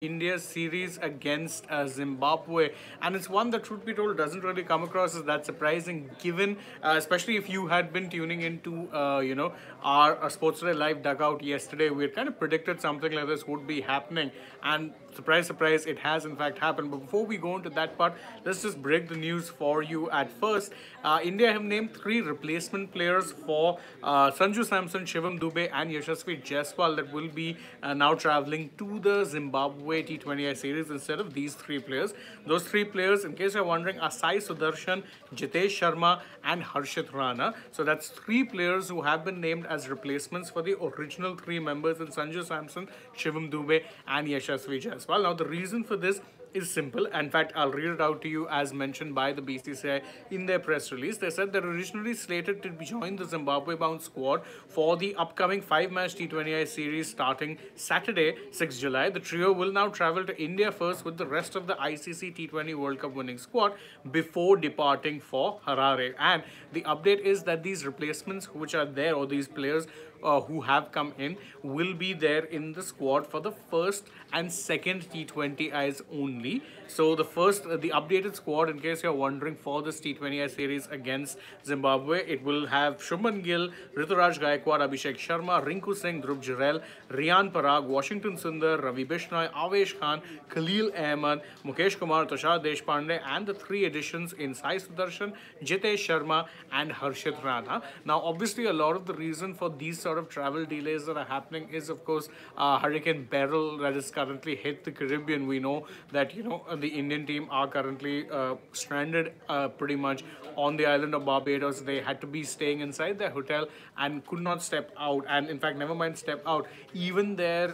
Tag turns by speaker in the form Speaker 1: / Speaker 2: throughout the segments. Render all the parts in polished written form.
Speaker 1: India's series against Zimbabwe, and it's one that, truth be told, doesn't really come across as that surprising, given especially if you had been tuning into our Sportsday Live dugout yesterday. We had kind of predicted something like this would be happening, and surprise, surprise, it has in fact happened. But before we go into that part, let's just break the news for you at first. India have named three replacement players for Sanju, Samson, Shivam Dube, and Yashasvi Jaiswal that will be now traveling to the Zimbabwe T20I series instead of these three players. Those three players, in case you're wondering, are Sai Sudarshan, Jitesh Sharma, and Harshit Rana. So that's three players who have been named as replacements for the original three members in Sanju Samson, Shivam Dube, and Yashasvi Jaiswal. Now, the reason for this is simple. In fact, I'll read it out to you as mentioned by the BCCI in their press release. They said they're originally slated to join the Zimbabwe-bound squad for the upcoming five-match T20I series starting Saturday, 6 July. The trio will now travel to India first with the rest of the ICC T20 World Cup winning squad before departing for Harare. And the update is that these replacements which are there, or these players who have come in, will be there in the squad for the first and second T20Is only. So the updated squad, in case you're wondering, for this T20I series against Zimbabwe, it will have Shubman Gill, Rituraj Gaikwad, Abhishek Sharma, Rinku Singh, Dhruv Jurel, Riyan Parag, Washington Sundar, Ravi Bishnoi, Avesh Khan, Khalil Ahmed, Mukesh Kumar, Tushar Deshpande, and the three additions in Sai Sudarshan, Jitesh Sharma, and Harshit Rana. Now, obviously, a lot of the reason for these sort of travel delays that are happening is, of course, Hurricane Beryl that is currently hit the Caribbean. We know that the Indian team are currently stranded pretty much on the island of Barbados. They had to be staying inside their hotel and could not step out. And in fact, never mind step out, even their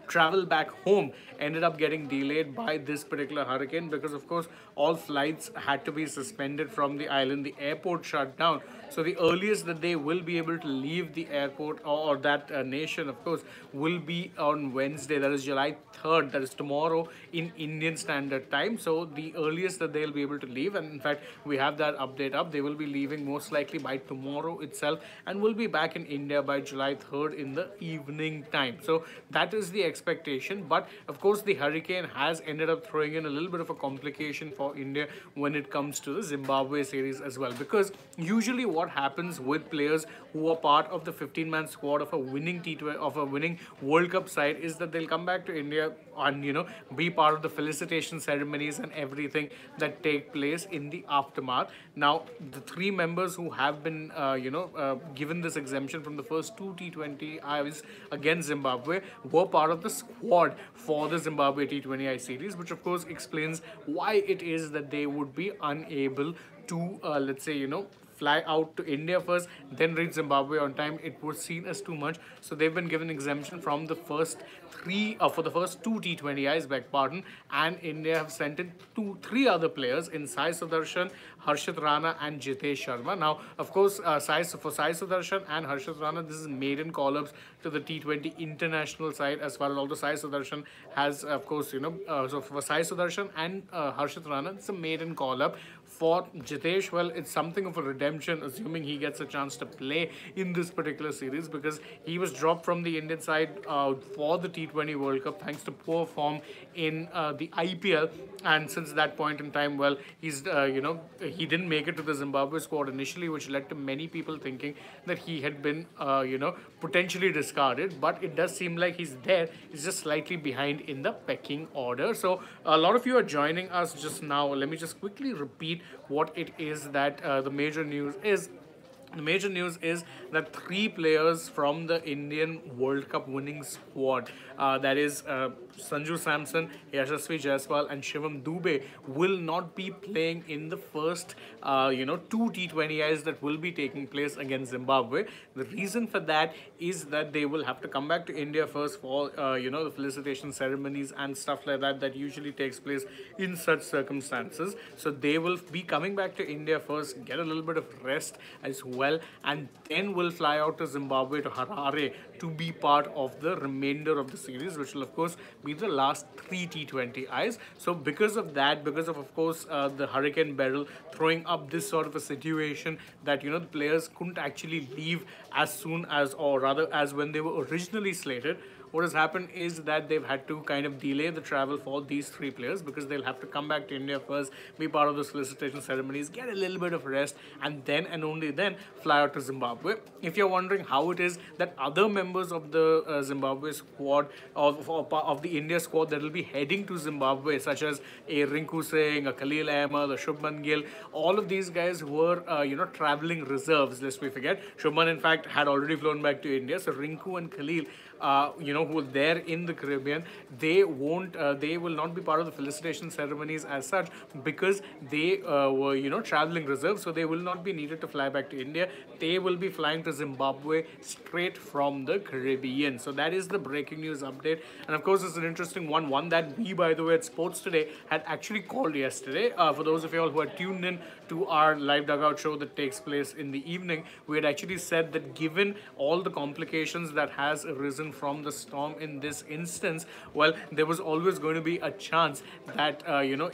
Speaker 1: travel back home ended up getting delayed by this particular hurricane, because of course all flights had to be suspended from the island. The airport shut down. So the earliest that they will be able to leave the airport, or that nation, of course, will be on Wednesday, that is July 3rd, that is tomorrow in Indian Standard Time. So the earliest that they'll be able to leave, and in fact we have that update up, they will be leaving most likely by tomorrow itself and will be back in India by July 3rd in the evening time. So that is the expectation. But of course the hurricane has ended up throwing in a little bit of a complication for India when it comes to the Zimbabwe series as well, because usually what happens with players who are part of the 15-man squad of a winning T20, of a winning World Cup side, is that they'll come back to India and be part of the felicitation ceremonies and everything that take place in the aftermath. Now, the three members who have been given this exemption from the first two T20Is against Zimbabwe were part of the squad for the Zimbabwe T20I series, which of course explains why it is that they would be unable to let's say fly out to India first, then reach Zimbabwe on time. It was seen as too much, so they've been given exemption from the first for the first two T20Is, beg pardon, and India have sent in three other players in Sai Sudarshan, Harshit Rana, and Jitesh Sharma. Now, of course, for Sai Sudarshan and Harshit Rana, this is maiden call-ups to the T20 international side as well. Although Sai Sudarshan has, of course, so for Sai Sudarshan and Harshit Rana, it's a maiden call-up. For Jitesh, well, it's something of a redemption, assuming he gets a chance to play in this particular series, because he was dropped from the Indian side for the T20 World Cup thanks to poor form in the IPL, and since that point in time, well, he's he didn't make it to the Zimbabwe squad initially, which led to many people thinking that he had been potentially discarded. But it does seem like he's there. He's just slightly behind in the pecking order. So a lot of you are joining us just now. Let me just quickly repeat what it is that the major news is. The major news is that three players from the Indian World Cup winning squad, that is Sanju Samson, Yashasvi Jaiswal, and Shivam Dube, will not be playing in the first, two T20Is that will be taking place against Zimbabwe. The reason for that is that they will have to come back to India first for, the felicitation ceremonies and stuff like that that usually takes place in such circumstances. So they will be coming back to India first, get a little bit of rest as well, and then will fly out to Zimbabwe, to Harare, to be part of the remainder of the series, which will of course be the last three T20Is. So because of that, because of course the Hurricane Beryl throwing up this sort of a situation that the players couldn't actually leave as soon as, or rather as when they were originally slated, what has happened is that they've had to kind of delay the travel for these three players because they'll have to come back to India first, be part of the solicitation ceremonies, get a little bit of rest, and then and only then fly out to Zimbabwe. If you're wondering how it is that other members of the Zimbabwe squad of the India squad that will be heading to Zimbabwe, such as a Rinku Singh, a Khalil Ahmed, a Shubman Gill, all of these guys were traveling reserves. Lest we forget, Shubman in fact had already flown back to India. So Rinku and Khalil, who were there in the Caribbean, they will not be part of the felicitation ceremonies as such because they were traveling reserves. So they will not be needed to fly back to India. They will be flying to Zimbabwe straight from the Caribbean. So that is the breaking news update, and of course it's an interesting one that we, by the way, at Sports Today had actually called yesterday. For those of you all who are tuned in to our live dugout show that takes place in the evening, we had actually said that given all the complications that has arisen from the storm in this instance, well, there was always going to be a chance that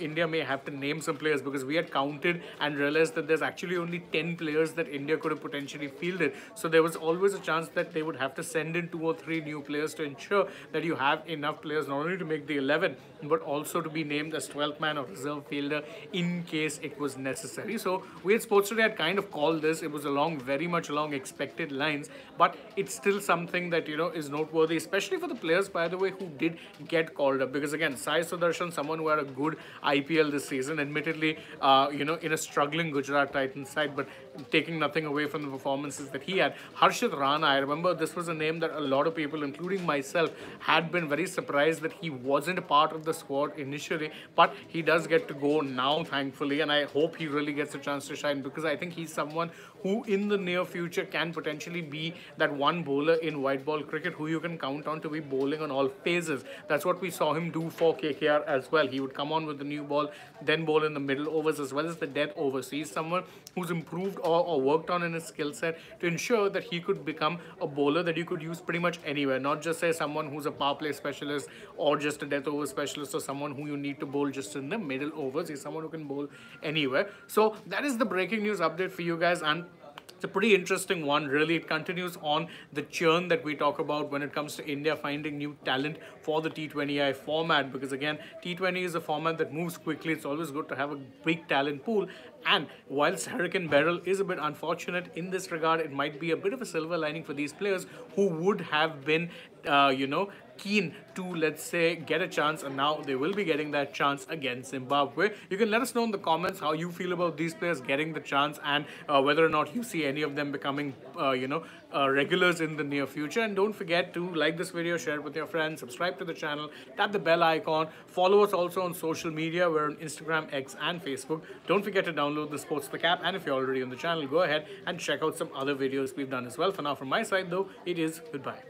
Speaker 1: India may have to name some players, because we had counted and realized that there's actually only 10 players that India could have potentially fielded. So there was always a chance that they would have to send in 2 or 3 new players to ensure that you have enough players not only to make the 11 but also to be named as 12th man or reserve fielder in case it was necessary. So we at Sports Today had kind of called this. It was very much along expected lines, but it's still something that is noteworthy, especially for the players, by the way, who did get called up. Because again, Sai Sudarshan, someone who had a good IPL this season, admittedly in a struggling Gujarat Titans side, but taking nothing away from the performances that he had. Harshit Rana, I remember this was a name that a lot of people, including myself, had been very surprised that he wasn't a part of the squad initially, but he does get to go now, thankfully, and I hope he really gets a chance to shine, because I think he's someone who in the near future can potentially be that one bowler in white ball cricket who you can count on to be bowling on all phases. That's what we saw him do for KKR as well. He would come on with the new ball, then bowl in the middle overs as well as the death overs. So he's someone who's improved or worked on in his skill set to ensure that he could become a bowler that you could use pretty much anywhere, not just say someone who's a power play specialist or just a death over specialist or someone who you need to bowl just in the middle overs. He's someone who can bowl anywhere. So that is the breaking news update for you guys, and it's a pretty interesting one, really. It continues on the churn that we talk about when it comes to India finding new talent for the T20I format, because again, T20 is a format that moves quickly. It's always good to have a big talent pool, and whilst Hurricane Beryl is a bit unfortunate in this regard, it might be a bit of a silver lining for these players who would have been keen to, let's say, get a chance, and now they will be getting that chance against Zimbabwe. You can let us know in the comments how you feel about these players getting the chance, and whether or not you see any of them becoming regulars in the near future. And don't forget to like this video, share it with your friends, subscribe to the channel, tap the bell icon, follow us also on social media. We're on Instagram, X and Facebook. Don't forget to download the Sports the Cap, and if you're already on the channel, go ahead and check out some other videos we've done as well. For now, from my side though, it is goodbye.